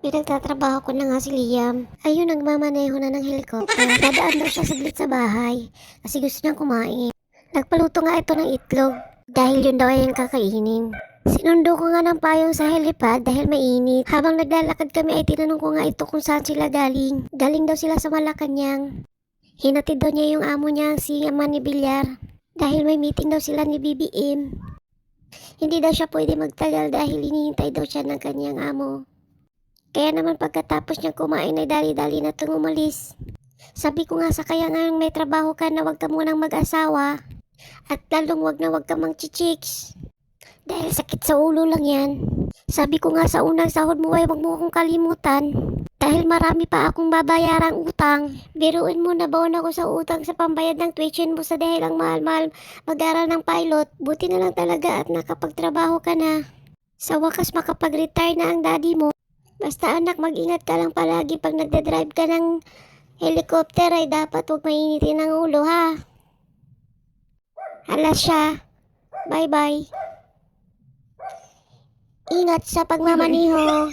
Pinagtatrabaho ko na nga si Liam. Ayun, nagmamaneho na ng helicopter. Dadaan daw siya saglit sa bahay kasi gusto niyang kumain. Nagpaluto nga ito ng itlog dahil yun daw ay ang kakainin. Sinundo ko nga ng payong sa helipad dahil mainit. Habang naglalakad kami ay tinanong ko nga ito kung saan sila galing. Galing daw sila sa Malacanang. Hinatid daw niya yung amo niya si Manny Villar dahil may meeting daw sila ni BBM. Hindi daw siya pwede magtagal dahil hinihintay daw siya ng kanyang amo. Kaya naman pagkatapos niya kumain ay dali-dali na itong umalis. Sabi ko nga sa kaya ngayong may trabaho ka na wag ka munang mag-asawa at lalong wag na wag ka mang-chichiks. Dahil sakit sa ulo lang yan. Sabi ko nga sa unang sahod mo ay wag mo akong kalimutan. Dahil marami pa akong babayarang utang. Biruin mo, nabaon ako sa utang sa pambayad ng tuition mo sa dahil ang mahal-mahal mag-aral ng pilot. Buti na lang talaga at nakapagtrabaho ka na. Sa wakas makapag-retire na ang daddy mo. Basta anak, mag-ingat ka lang palagi pag nagdadrive ka ng helicopter ay dapat huwag mainitin ang ulo ha. Hala siya. Bye bye. Ingat sa pagmamaniho.